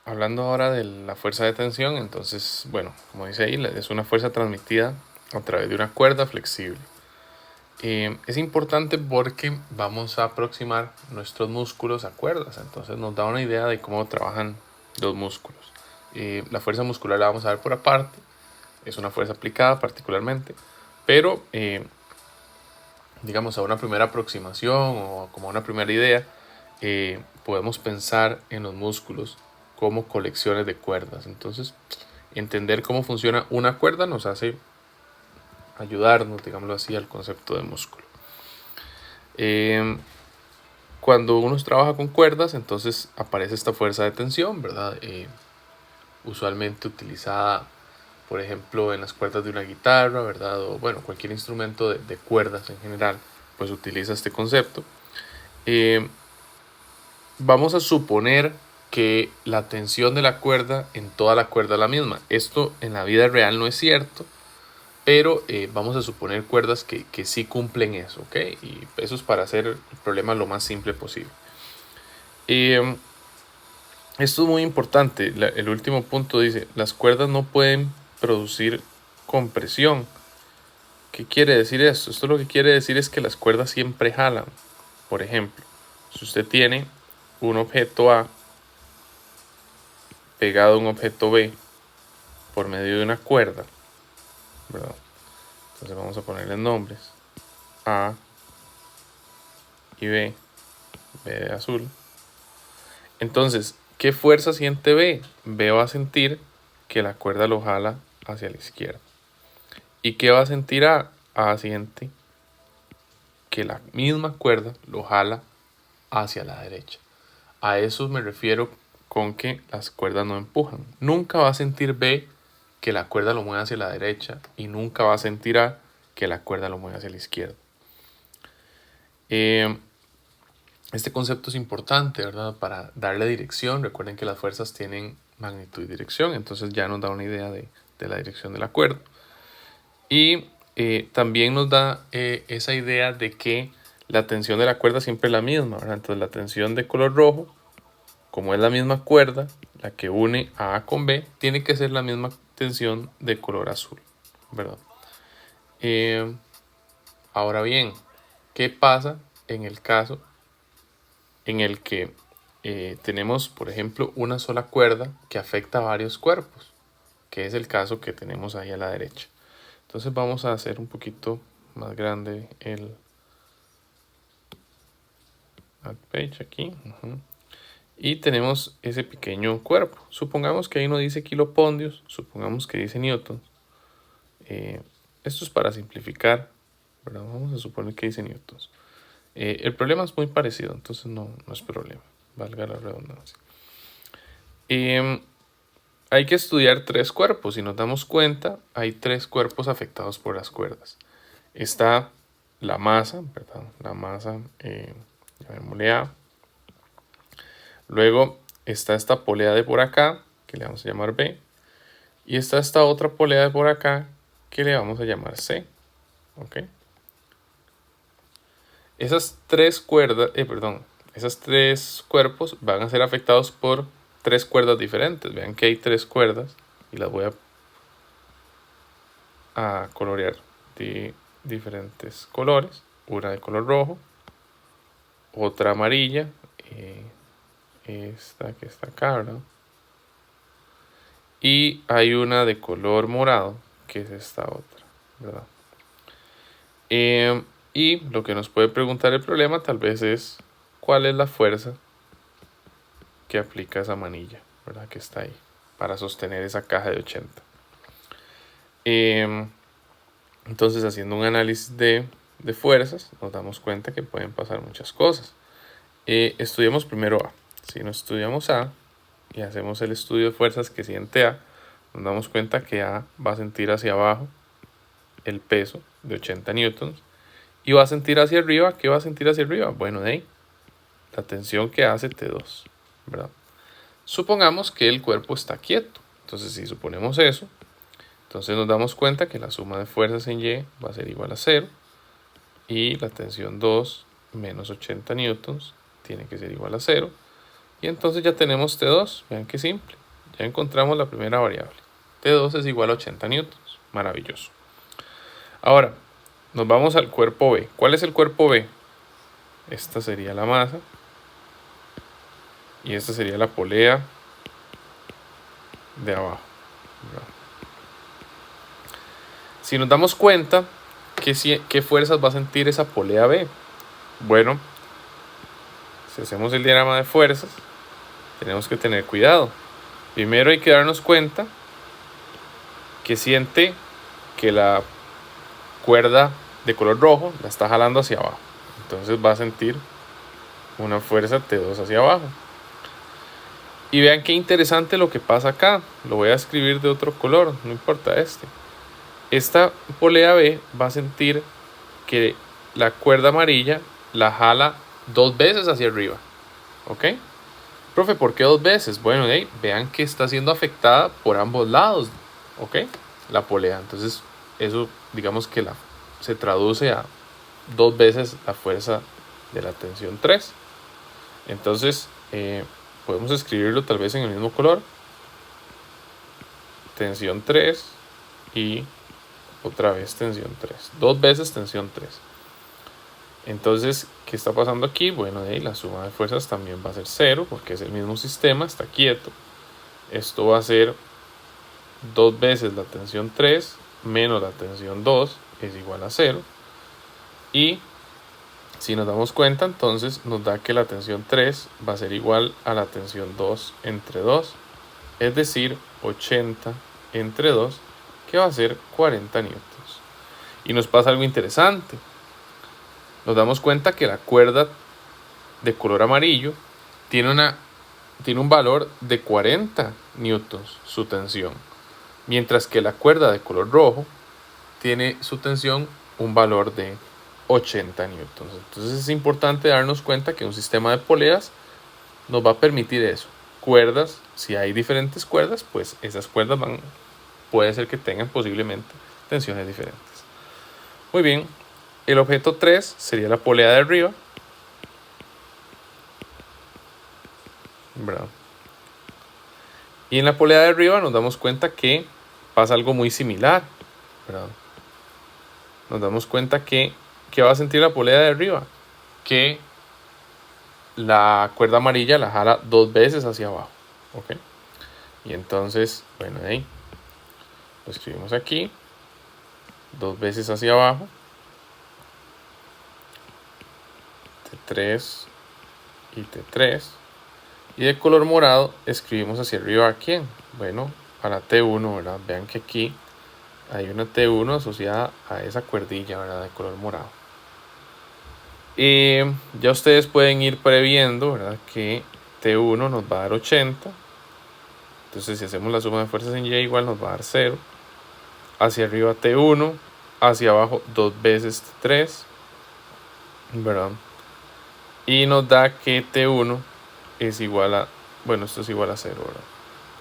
Hablando ahora de la fuerza de tensión, entonces, bueno, como dice ahí, es una fuerza transmitida a través de una cuerda flexible. Es importante porque vamos a aproximar nuestros músculos a cuerdas, entonces nos da una idea de cómo trabajan los músculos. La fuerza muscular la vamos a ver por aparte, es una fuerza aplicada particularmente, pero digamos a una primera aproximación o como una primera idea, podemos pensar en los músculos como colecciones de cuerdas. Entonces, entender cómo funciona una cuerda nos hace ayudarnos, digámoslo así, al concepto de músculo. Cuando uno trabaja con cuerdas, entonces aparece esta fuerza de tensión, ¿verdad? Usualmente utilizada, por ejemplo, en las cuerdas de una guitarra, ¿verdad? O bueno, cualquier instrumento de cuerdas en general, pues utiliza este concepto. Vamos a suponer que la tensión de la cuerda en toda la cuerda es la misma. Esto en la vida real no es cierto, pero vamos a suponer cuerdas que sí cumplen eso, ¿ok? Y eso es para hacer el problema lo más simple posible. Esto es muy importante. El último punto dice, las cuerdas no pueden producir compresión. ¿Qué quiere decir esto? Esto lo que quiere decir es que las cuerdas siempre jalan. Por ejemplo, si usted tiene un objeto A pegado a un objeto B por medio de una cuerda, ¿verdad? Entonces vamos a ponerle nombres. A y B. B de azul. Entonces, ¿qué fuerza siente B? B va a sentir que la cuerda lo jala hacia la izquierda. ¿Y qué va a sentir A? A siente que la misma cuerda lo jala hacia la derecha. A eso me refiero con que las cuerdas no empujan. Nunca va a sentir B que la cuerda lo mueve hacia la derecha y nunca va a sentir A que la cuerda lo mueve hacia la izquierda. Este concepto es importante, ¿verdad? Para darle dirección. Recuerden que las fuerzas tienen magnitud y dirección, entonces ya nos da una idea de la dirección de la cuerda. Y también nos da esa idea de que la tensión de la cuerda siempre es la misma, ¿verdad? Entonces la tensión de color rojo, como es la misma cuerda, la que une a A con B, tiene que ser la misma tensión de color azul, ¿verdad? Ahora bien, ¿qué pasa en el caso en el que tenemos, por ejemplo, una sola cuerda que afecta a varios cuerpos? Que es el caso que tenemos ahí a la derecha. Entonces vamos a hacer un poquito más grande el add page aquí. Y tenemos ese pequeño cuerpo. Supongamos que ahí no dice kilopondios, supongamos que dice newtons. Esto es para simplificar, ¿verdad? Vamos a suponer que dice newtons. El problema es muy parecido, entonces no es problema, valga la redundancia. Hay que estudiar tres cuerpos. Si nos damos cuenta, hay tres cuerpos afectados por las cuerdas. Está la masa, ¿verdad? La masa, llamémosle A. Luego está esta polea de por acá, que le vamos a llamar B. Y está esta otra polea de por acá, que le vamos a llamar C. ¿Ok? Esas tres cuerdas, esos tres cuerpos van a ser afectados por tres cuerdas diferentes. Vean que hay tres cuerdas y las voy a colorear de diferentes colores. Una de color rojo, otra amarilla, esta que está acá, ¿verdad? Y hay una de color morado, que es esta otra, ¿verdad? Y lo que nos puede preguntar el problema tal vez es cuál es la fuerza que aplica esa manilla, ¿verdad? Que está ahí para sostener esa caja de 80. Entonces, haciendo un análisis de fuerzas, nos damos cuenta que pueden pasar muchas cosas. Estudiamos primero A. Si no estudiamos A y hacemos el estudio de fuerzas que siente A, nos damos cuenta que A va a sentir hacia abajo el peso de 80 newtons y va a sentir hacia arriba. ¿Qué va a sentir hacia arriba? Bueno, de ahí la tensión que hace T2, ¿verdad? Supongamos que el cuerpo está quieto. Entonces, si suponemos eso, entonces nos damos cuenta que la suma de fuerzas en Y va a ser igual a 0 y la tensión 2 menos 80 newtons tiene que ser igual a 0. Y entonces ya tenemos T2. Vean qué simple. Ya encontramos la primera variable. T2 es igual a 80 newtons. Maravilloso. Ahora, nos vamos al cuerpo B. ¿Cuál es el cuerpo B? Esta sería la masa. Y esta sería la polea de abajo. Si nos damos cuenta, ¿qué fuerzas va a sentir esa polea B? Bueno, si hacemos el diagrama de fuerzas, tenemos que tener cuidado. Primero hay que darnos cuenta que siente que la cuerda de color rojo la está jalando hacia abajo. Entonces va a sentir una fuerza T2 hacia abajo. Y vean qué interesante lo que pasa acá. Lo voy a escribir de otro color, no importa este. Esta polea B va a sentir que la cuerda amarilla la jala 2 veces hacia arriba. ¿Ok? Profe, ¿por qué 2 veces? Bueno, vean que está siendo afectada por ambos lados. ¿Ok? La polea. Entonces, eso digamos que se traduce a 2 veces la fuerza de la tensión 3. Entonces, podemos escribirlo tal vez en el mismo color. Tensión 3 y otra vez tensión 3. 2 veces tensión 3. Entonces, ¿qué está pasando aquí? Bueno, la suma de fuerzas también va a ser 0 porque es el mismo sistema, está quieto. Esto va a ser 2 veces la tensión 3 menos la tensión 2 es igual a 0. Y si nos damos cuenta, entonces nos da que la tensión 3 va a ser igual a la tensión 2 entre 2. Es decir, 80 entre 2, que va a ser 40 newtons. Y nos pasa algo interesante. Nos damos cuenta que la cuerda de color amarillo tiene un valor de 40 newtons su tensión, mientras que la cuerda de color rojo tiene su tensión un valor de 80 newtons. Entonces es importante darnos cuenta que un sistema de poleas nos va a permitir eso. Cuerdas, si hay diferentes cuerdas, pues esas cuerdas puede ser que tengan posiblemente tensiones diferentes. Muy bien, el objeto 3 sería la polea de arriba, ¿verdad? Y en la polea de arriba nos damos cuenta que pasa algo muy similar, ¿verdad? Nos damos cuenta que va a sentir la polea de arriba, que la cuerda amarilla la jala 2 veces hacia abajo, ¿ok? Y entonces, bueno, ahí lo escribimos aquí, 2 veces hacia abajo, T3 y T3, y de color morado escribimos hacia arriba ¿a quién? Bueno, a la T1, ¿verdad? Vean que aquí hay una T1 asociada a esa cuerdilla, ¿verdad? De color morado. Y ya ustedes pueden ir previendo, ¿verdad? Que T1 nos va a dar 80. Entonces si hacemos la suma de fuerzas en Y igual nos va a dar 0. Hacia arriba T1, hacia abajo 2 veces T3, ¿verdad? Y nos da que T1 es igual a, bueno, esto es igual a 0, ¿verdad?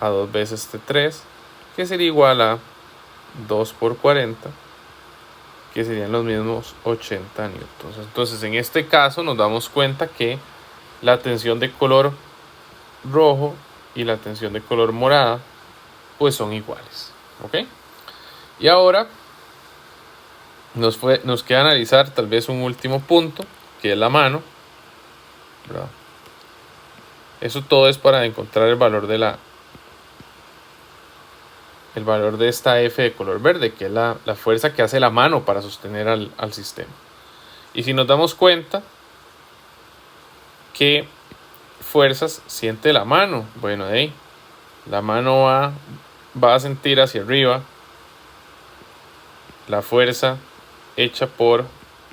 A 2 veces T3, que sería igual a 2 por 40, que serían los mismos 80 newtons. Entonces en este caso nos damos cuenta que la tensión de color rojo y la tensión de color morada pues son iguales, ¿ok? Y ahora nos queda analizar tal vez un último punto, que es la mano, ¿verdad? Eso todo es para encontrar el valor de esta F de color verde, que es la fuerza que hace la mano para sostener al sistema. Y si nos damos cuenta, ¿qué fuerzas siente la mano? Bueno, la mano va a sentir hacia arriba la fuerza hecha por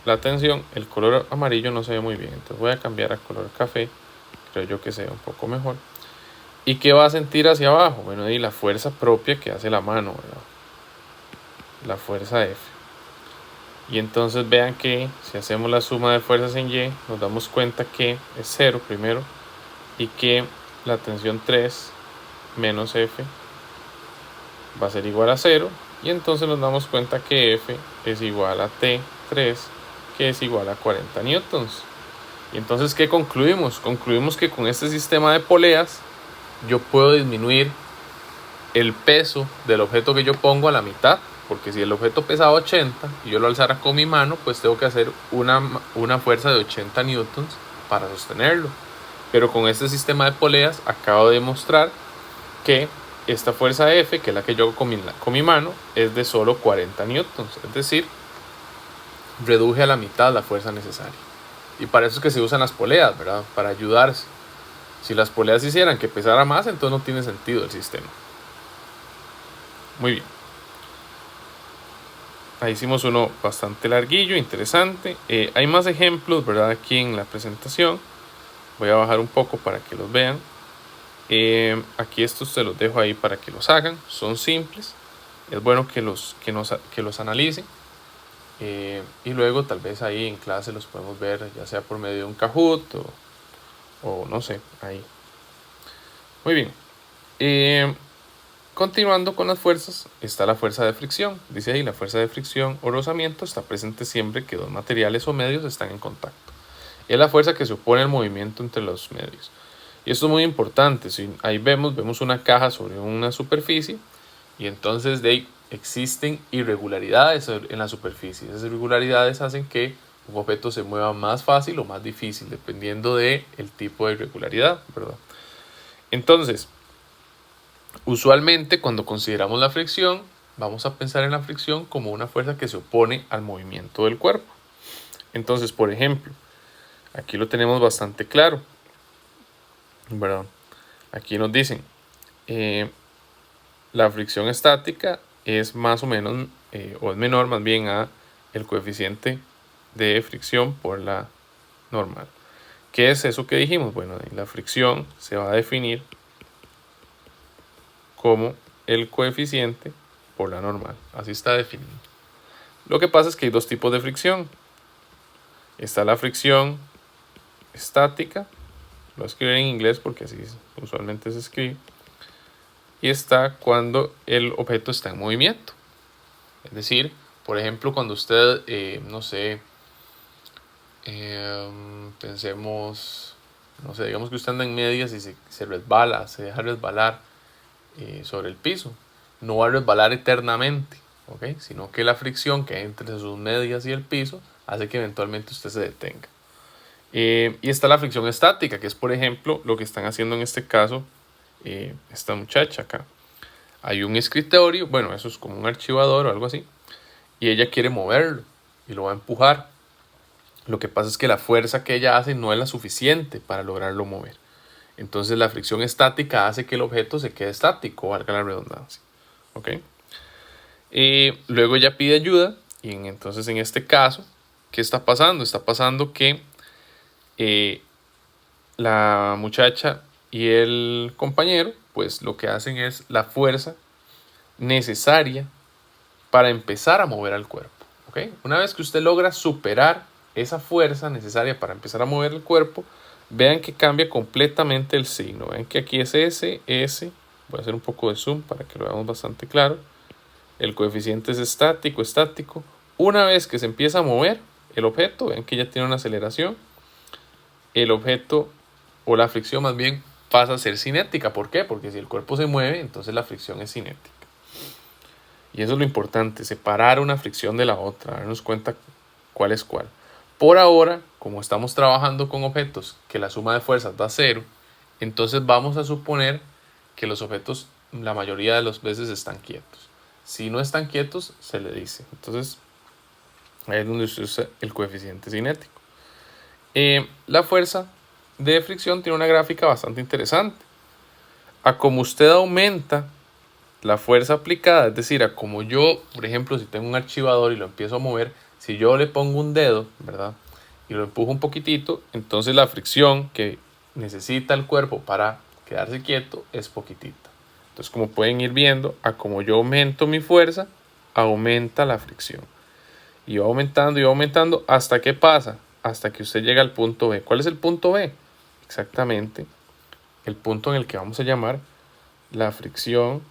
la tensión. El color amarillo no se ve muy bien, entonces voy a cambiar a color café, creo yo que se ve un poco mejor. ¿Y qué va a sentir hacia abajo? Bueno, la fuerza propia que hace la mano, ¿verdad? La fuerza F. Y entonces vean que si hacemos la suma de fuerzas en Y, nos damos cuenta que es 0 primero, y que la tensión 3 menos F va a ser igual a 0, y entonces nos damos cuenta que F es igual a T3, que es igual a 40 newtons. Y entonces, ¿qué concluimos? Concluimos que con este sistema de poleas yo puedo disminuir el peso del objeto que yo pongo a la mitad, porque si el objeto pesaba 80 y yo lo alzara con mi mano, pues tengo que hacer una fuerza de 80 newtons para sostenerlo. Pero con este sistema de poleas acabo de demostrar que esta fuerza F, que es la que yo hago con mi mano, es de solo 40 newtons, es decir, reduje a la mitad la fuerza necesaria. Y para eso es que se usan las poleas, ¿verdad? Para ayudarse. Si las poleas hicieran que pesara más, entonces no tiene sentido el sistema. Muy bien. Ahí hicimos uno bastante larguillo, interesante. Hay más ejemplos, ¿verdad? Aquí en la presentación. Voy a bajar un poco para que los vean. Aquí estos se los dejo ahí para que los hagan. Son simples. Es bueno que los analicen. Y luego tal vez ahí en clase los podemos ver, ya sea por medio de un Kahoot o no sé, ahí. Muy bien. Continuando con las fuerzas, está la fuerza de fricción. Dice ahí, la fuerza de fricción o rozamiento está presente siempre que dos materiales o medios están en contacto. Es la fuerza que se opone al movimiento entre los medios. Y esto es muy importante. Si ahí vemos una caja sobre una superficie y entonces de ahí existen irregularidades en la superficie. Esas irregularidades hacen que un objeto se mueva más fácil o más difícil, dependiendo del tipo de irregularidad, ¿verdad? Entonces, usualmente cuando consideramos la fricción, vamos a pensar en la fricción como una fuerza que se opone al movimiento del cuerpo. Entonces, por ejemplo, aquí lo tenemos bastante claro, ¿verdad? Aquí nos dicen, la fricción estática es más o menos, o es menor más bien a el coeficiente de fricción por la normal. ¿Qué es eso que dijimos? Bueno, la fricción se va a definir como el coeficiente por la normal. Así está definido. Lo que pasa es que hay dos tipos de fricción. Está la fricción estática, lo escriben en inglés porque así usualmente se escribe, y está cuando el objeto está en movimiento. Es decir, por ejemplo, cuando usted, no sé, pensemos, no sé, digamos que usted anda en medias y se resbala, se deja resbalar sobre el piso. No va a resbalar eternamente, ¿ok? Sino que la fricción que hay entre sus medias y el piso hace que eventualmente usted se detenga. Y está la fricción estática, que es por ejemplo lo que están haciendo en este caso esta muchacha acá. Hay un escritorio, bueno, eso es como un archivador o algo así, y ella quiere moverlo y lo va a empujar. Lo que pasa es que la fuerza que ella hace no es la suficiente para lograrlo mover. Entonces la fricción estática hace que el objeto se quede estático, valga la redundancia. ¿Ok? Luego ella pide ayuda y entonces en este caso, ¿qué está pasando? Está pasando que la muchacha y el compañero, pues lo que hacen es la fuerza necesaria para empezar a mover al cuerpo. ¿Ok? Una vez que usted logra superar esa fuerza necesaria para empezar a mover el cuerpo, vean que cambia completamente el signo. Vean que aquí es S, S. Voy a hacer un poco de zoom para que lo veamos bastante claro. El coeficiente es estático, estático. Una vez que se empieza a mover el objeto, ven que ya tiene una aceleración. El objeto, o la fricción más bien, pasa a ser cinética. ¿Por qué? Porque si el cuerpo se mueve, entonces la fricción es cinética. Y eso es lo importante, separar una fricción de la otra, darnos cuenta cuál es cuál. Por ahora, como estamos trabajando con objetos que la suma de fuerzas da 0, entonces vamos a suponer que los objetos la mayoría de las veces están quietos. Si no están quietos, se le dice. Entonces, ahí es donde se usa el coeficiente cinético. La fuerza de fricción tiene una gráfica bastante interesante. A como usted aumenta la fuerza aplicada, es decir, a como yo, por ejemplo, si tengo un archivador y lo empiezo a mover, si yo le pongo un dedo, ¿verdad? Y lo empujo un poquitito, entonces la fricción que necesita el cuerpo para quedarse quieto es poquitita. Entonces, como pueden ir viendo, a como yo aumento mi fuerza, aumenta la fricción. Y va aumentando, ¿hasta qué pasa? Hasta que usted llega al punto B. ¿Cuál es el punto B? Exactamente el punto en el que vamos a llamar la fricción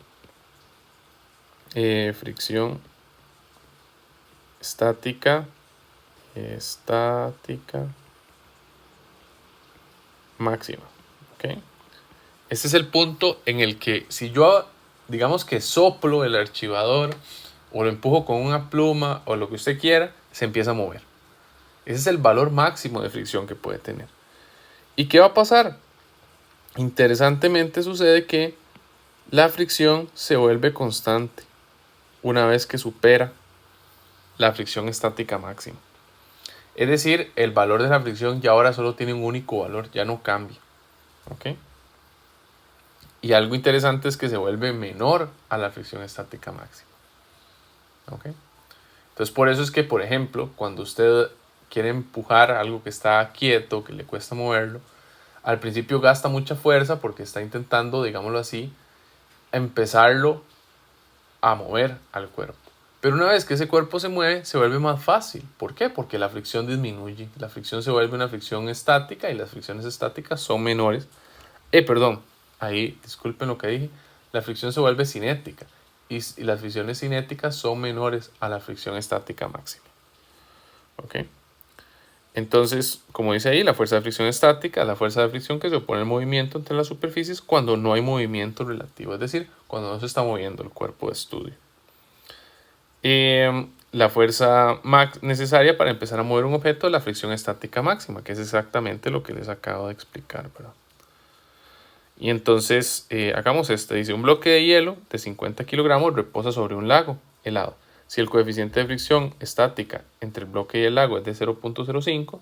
estática máxima. ¿Okay? Este es el punto en el que si yo, digamos que soplo el archivador o lo empujo con una pluma o lo que usted quiera, se empieza a mover. Ese es el valor máximo de fricción que puede tener. ¿Y qué va a pasar? Interesantemente sucede que la fricción se vuelve constante una vez que supera la fricción estática máxima. Es decir, el valor de la fricción ya ahora solo tiene un único valor, ya no cambia. ¿Ok? Y algo interesante es que se vuelve menor a la fricción estática máxima. ¿Ok? Entonces por eso es que, por ejemplo, cuando usted quiere empujar algo que está quieto, que le cuesta moverlo, al principio gasta mucha fuerza porque está intentando, digámoslo así, empezarlo a mover al cuerpo. Pero una vez que ese cuerpo se mueve, se vuelve más fácil. ¿Por qué? Porque la fricción disminuye. La fricción se vuelve una fricción estática y las fricciones estáticas son menores. Perdón, ahí disculpen lo que dije. La fricción se vuelve cinética y las fricciones cinéticas son menores a la fricción estática máxima. ¿Ok? Entonces, como dice ahí, la fuerza de fricción estática es la fuerza de fricción que se opone al movimiento entre las superficies cuando no hay movimiento relativo, es decir, cuando no se está moviendo el cuerpo de estudio. La fuerza necesaria para empezar a mover un objeto es la fricción estática máxima, que es exactamente lo que les acabo de explicar, ¿verdad? Y entonces, hagamos esto. Dice, un bloque de hielo de 50 kilogramos reposa sobre un lago helado. Si el coeficiente de fricción estática entre el bloque y el lago es de 0.05,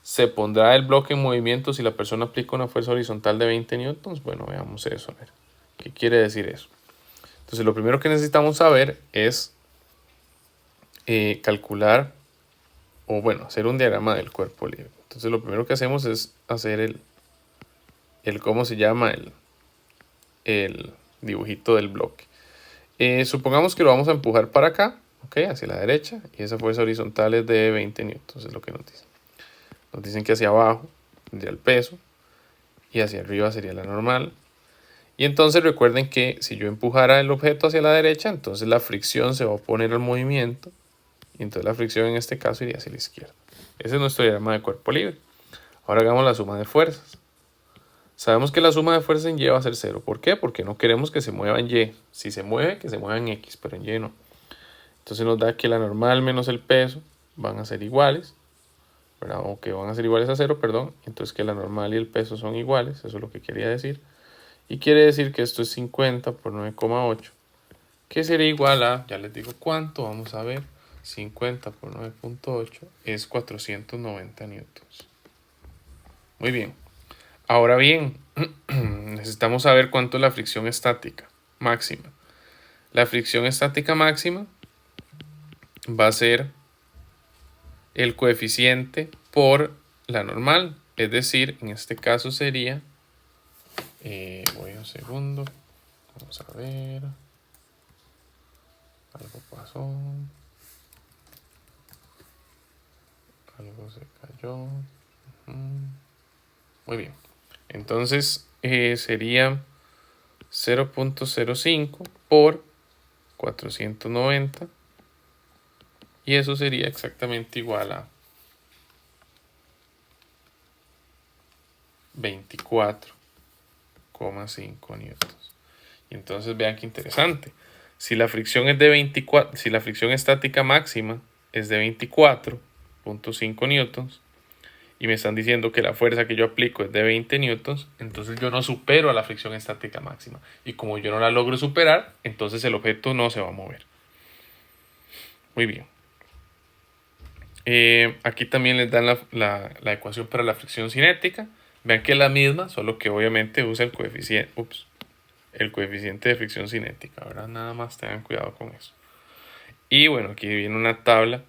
se pondrá el bloque en movimiento si la persona aplica una fuerza horizontal de 20 newtons. Bueno, veamos eso, a ver. ¿Qué quiere decir eso? Entonces, lo primero que necesitamos saber es calcular, o bueno, hacer un diagrama del cuerpo libre. Entonces, lo primero que hacemos es hacer el ¿cómo se llama? El dibujito del bloque. Supongamos que lo vamos a empujar para acá, ¿ok? Hacia la derecha, y esa fuerza horizontal es de 20 newtons, es lo que nos dicen. Nos dicen que hacia abajo tendría el peso, y hacia arriba sería la normal. Y entonces recuerden que si yo empujara el objeto hacia la derecha, entonces la fricción se va a oponer al movimiento, y entonces la fricción en este caso iría hacia la izquierda. Ese es nuestro diagrama de cuerpo libre. Ahora hagamos la suma de fuerzas. Sabemos que la suma de fuerzas en Y va a ser 0. ¿Por qué? Porque no queremos que se mueva en Y. Si se mueve, que se mueva en X, pero en Y no. Entonces nos da que la normal menos el peso van a ser iguales, ¿verdad? O que van a ser iguales a 0, perdón. Entonces que la normal y el peso son iguales, eso es lo que quería decir. Y quiere decir que esto es 50 por 9,8, que sería igual a, ya les digo cuánto, vamos a ver, 50 por 9,8 es 490 newtons. Muy bien. Ahora bien, necesitamos saber cuánto es la fricción estática máxima. La fricción estática máxima va a ser el coeficiente por la normal. Es decir, en este caso sería, voy un segundo, vamos a ver, algo pasó, algo se cayó. Muy bien, entonces sería 0.05 por 490 y eso sería exactamente igual a 24,5 newtons. Y entonces vean qué interesante. Si la fricción es de 24, si la fricción estática máxima es de 24,5 newtons y me están diciendo que la fuerza que yo aplico es de 20 newtons, entonces yo no supero a la fricción estática máxima. Y como yo no la logro superar, entonces el objeto no se va a mover. Muy bien. Aquí también les dan la ecuación para la fricción cinética. Vean que es la misma, solo que obviamente usa el coeficiente de fricción cinética, ¿verdad? Nada más tengan cuidado con eso. Y bueno, aquí viene una tabla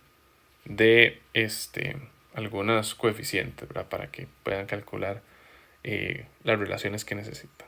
de algunos coeficientes, ¿verdad? Para que puedan calcular las relaciones que necesitan.